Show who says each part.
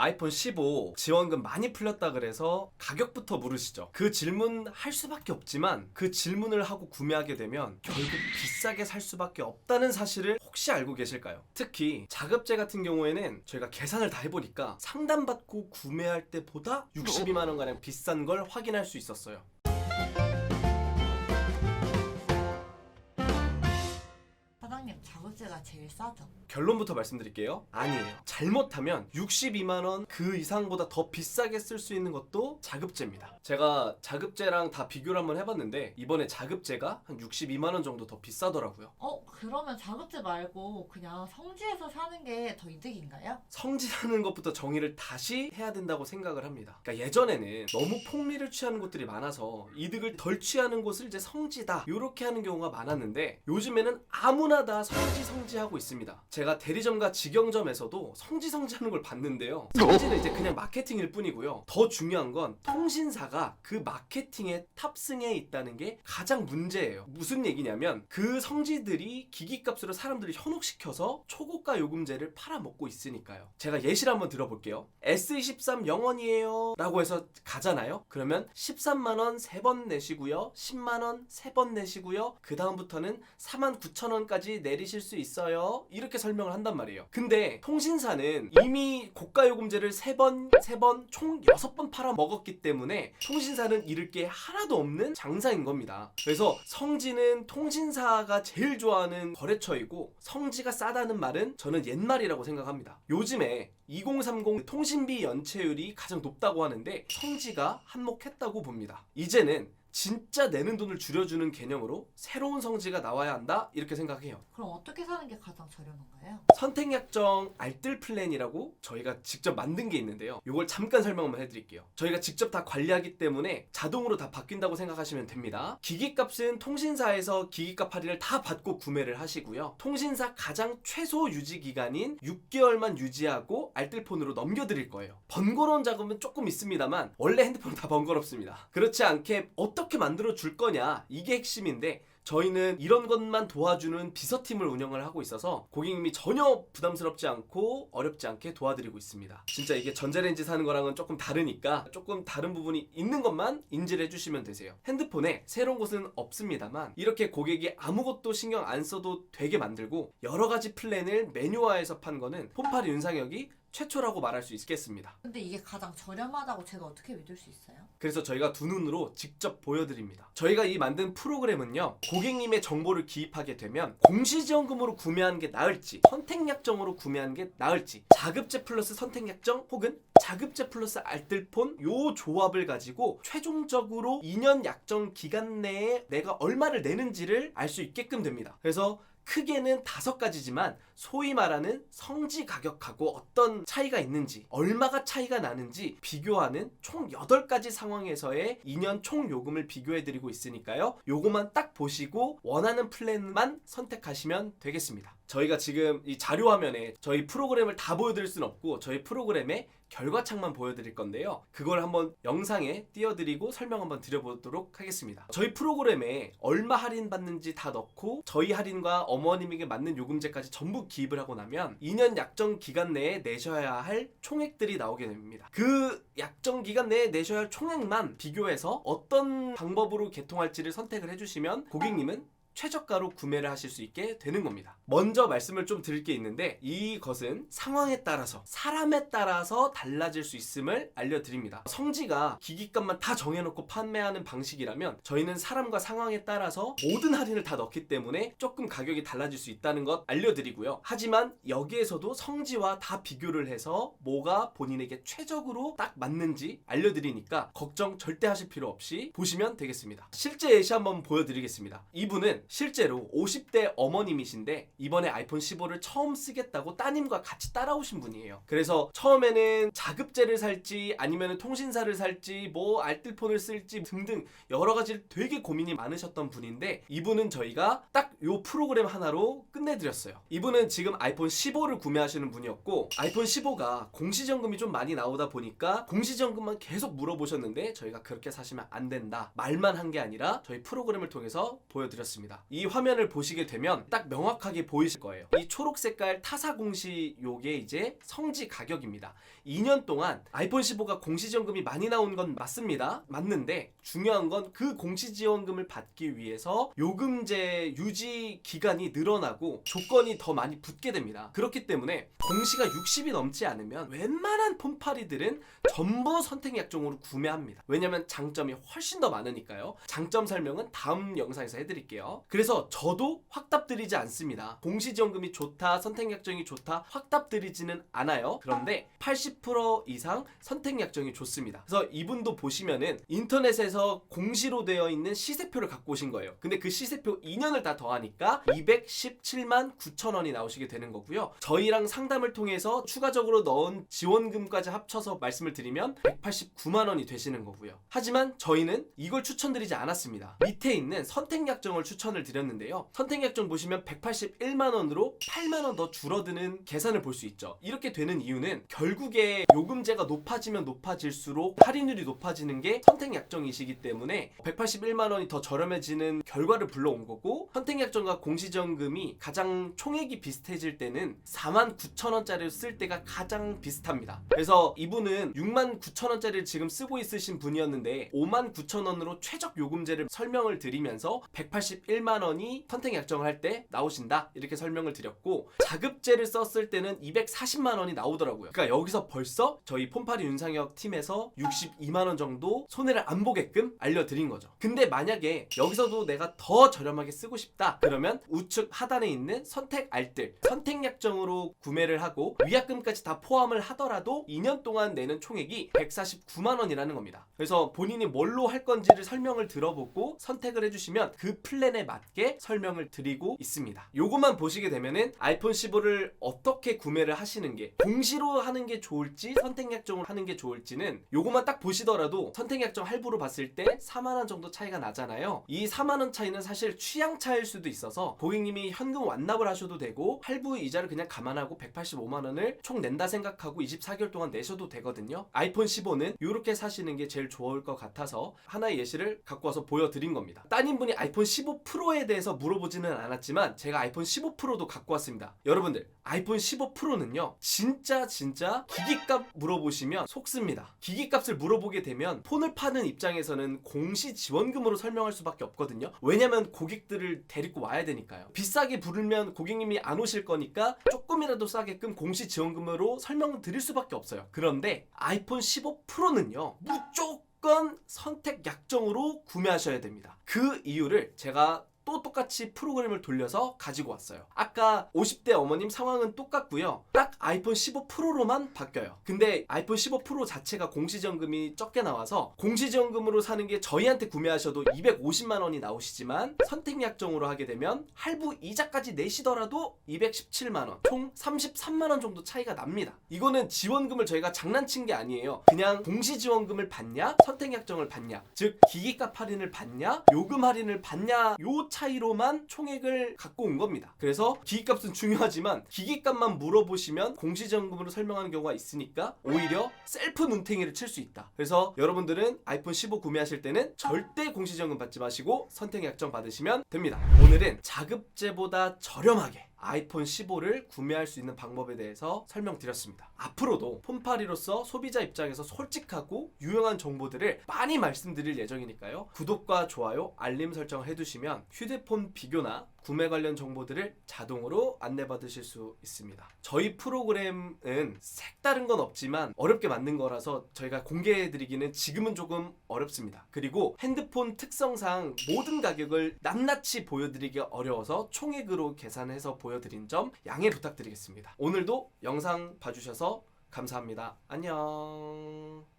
Speaker 1: 아이폰 15 지원금 많이 풀렸다 그래서 가격부터 물으시죠. 그 질문 할 수밖에 없지만 그 질문을 하고 구매하게 되면 결국 비싸게 살 수밖에 없다는 사실을 혹시 알고 계실까요? 특히 자급제 같은 경우에는 저희가 계산을 다 해보니까 상담받고 구매할 때보다 62만 원가량 비싼 걸 확인할 수 있었어요.
Speaker 2: 사장님, 자급제가 제일 싸죠?
Speaker 1: 결론부터 말씀드릴게요. 아니에요. 잘못하면 62만 원 그 이상보다 더 비싸게 쓸 수 있는 것도 자급제입니다. 제가 자급제랑 다 비교를 한번 해봤는데 이번에 자급제가 한 62만 원 정도 더 비싸더라고요.
Speaker 2: 그러면 자급제 말고 그냥 성지에서 사는 게 더 이득인가요?
Speaker 1: 성지라는 것부터 정의를 다시 해야 된다고 생각을 합니다. 그러니까 예전에는 너무 폭리를 취하는 곳들이 많아서 이득을 덜 취하는 곳을 이제 성지다 이렇게 하는 경우가 많았는데 요즘에는 아무나 다 성지하고 있습니다. 제가 대리점과 직영점에서도 성지하는 걸 봤는데요. 성지는 이제 그냥 마케팅일 뿐이고요. 더 중요한 건 통신사가 그 마케팅에 탑승해 있다는 게 가장 문제예요. 무슨 얘기냐면 그 성지들이 기기값으로 사람들을 현혹시켜서 초고가 요금제를 팔아먹고 있으니까요. 제가 예시를 한번 들어볼게요. S23 0원이에요 라고 해서 가잖아요. 그러면 13만원 3번 내시고요, 10만원 3번 내시고요, 그 다음부터는 49,000원까지 내리실 수 있어요 이렇게 설명을 한단 말이에요. 근데 통신사는 이미 고가 요금제를 3번 총 6번 팔아먹었기 때문에 통신사는 잃을 게 하나도 없는 장사인 겁니다. 그래서 성지는 통신사가 제일 좋아하는 거래처이고 성지가 싸다는 말은 저는 옛말이라고 생각합니다. 요즘에 2030 통신비 연체율이 가장 높다고 하는데 성지가 한몫했다고 봅니다. 이제는 진짜 내는 돈을 줄여주는 개념으로 새로운 성지가 나와야 한다 이렇게 생각해요.
Speaker 2: 그럼 어떻게 사는 게 가장 저렴한가요?
Speaker 1: 선택약정 알뜰 플랜이라고 저희가 직접 만든 게 있는데요. 이걸 잠깐 설명 한번 해드릴게요. 저희가 직접 다 관리하기 때문에 자동으로 다 바뀐다고 생각하시면 됩니다. 기기값은 통신사에서 기기값 할인을 다 받고 구매를 하시고요. 통신사 가장 최소 유지 기간인 6개월만 유지하고 알뜰폰으로 넘겨드릴 거예요. 번거로운 작업은 조금 있습니다만 원래 핸드폰은 다 번거롭습니다. 그렇지 않게 어떻게 만들어 줄 거냐 이게 핵심인데 저희는 이런 것만 도와주는 비서팀을 운영을 하고 있어서 고객님이 전혀 부담스럽지 않고 어렵지 않게 도와드리고 있습니다. 진짜 이게 전자레인지 사는 거랑은 조금 다르니까 조금 다른 부분이 있는 것만 인지를 해주시면 되세요. 핸드폰에 새로운 것은 없습니다만 이렇게 고객이 아무것도 신경 안 써도 되게 만들고 여러 가지 플랜을 메뉴화해서 판 거는 폰팔이 윤상혁이 최초라고 말할 수 있겠습니다.
Speaker 2: 근데 이게 가장 저렴하다고 제가 어떻게 믿을 수 있어요?
Speaker 1: 그래서 저희가 두 눈으로 직접 보여드립니다. 저희가 이 만든 프로그램은요, 고객님의 정보를 기입하게 되면 공시지원금으로 구매하는 게 나을지 선택약정으로 구매하는 게 나을지 자급제 플러스 선택약정 혹은 자급제 플러스 알뜰폰 요 조합을 가지고 최종적으로 2년 약정 기간 내에 내가 얼마를 내는지를 알 수 있게끔 됩니다. 그래서 크게는 5가지지만 소위 말하는 성지 가격하고 어떤 차이가 있는지 얼마가 차이가 나는지 비교하는 총 8가지 상황에서의 2년 총 요금을 비교해드리고 있으니까요. 요거만 딱 보시고 원하는 플랜만 선택하시면 되겠습니다. 저희가 지금 이 자료 화면에 저희 프로그램을 다 보여드릴 수는 없고 저희 프로그램의 결과창만 보여드릴 건데요. 그걸 한번 영상에 띄워드리고 설명 한번 드려보도록 하겠습니다. 저희 프로그램에 얼마 할인받는지 다 넣고 저희 할인과 어머님에게 맞는 요금제까지 전부 기입을 하고 나면 2년 약정 기간 내에 내셔야 할 총액들이 나오게 됩니다. 그 약정 기간 내에 내셔야 할 총액만 비교해서 어떤 방법으로 개통할지를 선택을 해주시면 고객님은 최저가로 구매를 하실 수 있게 되는 겁니다. 먼저 말씀을 좀 드릴 게 있는데 이것은 상황에 따라서 사람에 따라서 달라질 수 있음을 알려드립니다. 성지가 기기값만 다 정해놓고 판매하는 방식이라면 저희는 사람과 상황에 따라서 모든 할인을 다 넣기 때문에 조금 가격이 달라질 수 있다는 것 알려드리고요. 하지만 여기에서도 성지와 다 비교를 해서 뭐가 본인에게 최적으로 딱 맞는지 알려드리니까 걱정 절대 하실 필요 없이 보시면 되겠습니다. 실제 예시 한번 보여드리겠습니다. 이분은 실제로 50대 어머님이신데 이번에 아이폰 15를 처음 쓰겠다고 따님과 같이 따라오신 분이에요. 그래서 처음에는 자급제를 살지 아니면 통신사를 살지 뭐 알뜰폰을 쓸지 등등 여러 가지 되게 고민이 많으셨던 분인데 이분은 저희가 딱 요 프로그램 하나로 끝내드렸어요. 이분은 지금 아이폰 15를 구매하시는 분이었고 아이폰 15가 공시지원금이 좀 많이 나오다 보니까 공시지원금만 계속 물어보셨는데 저희가 그렇게 사시면 안 된다 말만 한 게 아니라 저희 프로그램을 통해서 보여드렸습니다. 있습니다. 이 화면을 보시게 되면 딱 명확하게 보이실 거예요. 이 초록 색깔 타사 공시 요게 이제 성지 가격입니다. 2년 동안 아이폰 15가 공시지원금이 많이 나온 건 맞습니다. 맞는데 중요한 건 그 공시지원금을 받기 위해서 요금제 유지 기간이 늘어나고 조건이 더 많이 붙게 됩니다. 그렇기 때문에 공시가 60이 넘지 않으면 웬만한 폰파리들은 전부 선택약정으로 구매합니다. 왜냐면 장점이 훨씬 더 많으니까요. 장점 설명은 다음 영상에서 해드릴게요. 그래서 저도 확답 드리지 않습니다. 공시지원금이 좋다, 선택약정이 좋다 확답 드리지는 않아요. 그런데 80% 이상 선택약정이 좋습니다. 그래서 이분도 보시면은 인터넷에서 공시로 되어 있는 시세표를 갖고 오신 거예요. 근데 그 시세표 2년을 다 더하니까 217만 9천 원이 나오시게 되는 거고요. 저희랑 상담을 통해서 추가적으로 넣은 지원금까지 합쳐서 말씀을 드리면 189만 원이 되시는 거고요. 하지만 저희는 이걸 추천드리지 않았습니다. 밑에 있는 선택약정을 추천을 드렸는데요. 선택약정 보시면 181만 원으로 8만 원 더 줄어드는 계산을 볼 수 있죠. 이렇게 되는 이유는 결국에 요금제가 높아지면 높아질수록 할인율이 높아지는 게 선택약정이시기 때문에 181만 원이 더 저렴해지는 결과를 불러온 거고, 선택약정과 공시지원금이 가장 총액이 비슷해질 때는 4만 9천 원짜리를 쓸 때가 가장 비슷합니다. 그래서 이분은 6만 9천 원짜리를 지금 쓰고 있으신 분이었는데 5만 9천 원으로 최적 요금제를 설명을 드리면서 181만 원이 선택약정을 할 때 나오신다 이렇게 설명을 드렸고, 자급제를 썼을 때는 240만 원이 나오더라고요. 그러니까 여기서 벌써 저희 폰파리 윤상혁 팀에서 62만 원 정도 손해를 안 보게끔 알려드린 거죠. 근데 만약에 여기서도 내가 더 저렴하게 쓰고 싶다 그러면 우측 하단에 있는 선택 알뜰 선택약정으로 구매를 하고 위약금까지 다 포함을 하더라도 2년 동안 내는 총액이 149만 원이라는 겁니다. 그래서 본인이 뭘로 할 건지를 설명을 들어보고 선택을 해주시면 그 플랜에 맞게 설명을 드리고 있습니다. 요것만 보시게 되면은 아이폰 15를 어떻게 구매를 하시는 게, 공시로 하는 게 좋을지 선택약정으로 하는 게 좋을지는 요것만 딱 보시더라도 선택약정 할부로 봤을 때 4만 원 정도 차이가 나잖아요. 이 4만 원 차이는 사실 취향 차일 수도 있어서 고객님이 현금 완납을 하셔도 되고 할부 이자를 그냥 감안하고 185만 원을 총 낸다 생각하고 24개월 동안 내셔도 되거든요. 아이폰 15는 이렇게 사시는 게 제일 좋을 것 같아서 하나의 예시를 갖고 와서 보여드린 겁니다. 따님분이 아이폰 15 프로에 대해서 물어보지는 않았지만 제가 아이폰 15 프로도 갖고 왔습니다. 여러분들 아이폰 15 프로는요 진짜 기기값 물어보시면 속습니다. 기기값을 물어보게 되면 폰을 파는 입장에서는 공시 지원금으로 설명할 수밖에 없거든요. 왜냐면 고객들을 데리고 와야 되니까요. 비싸게 부르면 고객님이 안 오실 거니까 조금이라도 싸게끔 공시 지원금으로 설명을 드릴 수밖에 없어요. 그런데 아이폰 15 프로는요 무조건 선택 약정으로 구매하셔야 됩니다. 그 이유를 제가 또 똑같이 프로그램을 돌려서 가지고 왔어요. 아까 50대 어머님 상황은 똑같고요. 딱 아이폰 15 프로로만 바뀌어요. 근데 아이폰 15 프로 자체가 공시지원금이 적게 나와서 공시지원금으로 사는 게 저희한테 구매하셔도 250만 원이 나오시지만 선택약정으로 하게 되면 할부 이자까지 내시더라도 217만 원, 총 33만 원 정도 차이가 납니다. 이거는 지원금을 저희가 장난친 게 아니에요. 그냥 공시지원금을 받냐, 선택약정을 받냐, 즉 기기값 할인을 받냐, 요금 할인을 받냐, 요 차이로만 총액을 갖고 온 겁니다. 그래서 기기값은 중요하지만 기기값만 물어보시면 공시지원금으로 설명하는 경우가 있으니까 오히려 셀프 눈탱이를 칠 수 있다. 그래서 여러분들은 아이폰 15 구매하실 때는 절대 공시지원금 받지 마시고 선택약정 받으시면 됩니다. 오늘은 자급제보다 저렴하게 아이폰 15를 구매할 수 있는 방법에 대해서 설명드렸습니다. 앞으로도 폰파리로서 소비자 입장에서 솔직하고 유용한 정보들을 많이 말씀드릴 예정이니까요. 구독과 좋아요, 알림 설정을 해두시면 휴대폰 비교나 구매 관련 정보들을 자동으로 안내받으실 수 있습니다. 저희 프로그램은 색다른 건 없지만 어렵게 만든 거라서 저희가 공개해드리기는 지금은 조금 어렵습니다. 그리고 핸드폰 특성상 모든 가격을 낱낱이 보여드리기가 어려워서 총액으로 계산해서 보여드린 점 양해 부탁드리겠습니다. 오늘도 영상 봐주셔서 감사합니다. 안녕.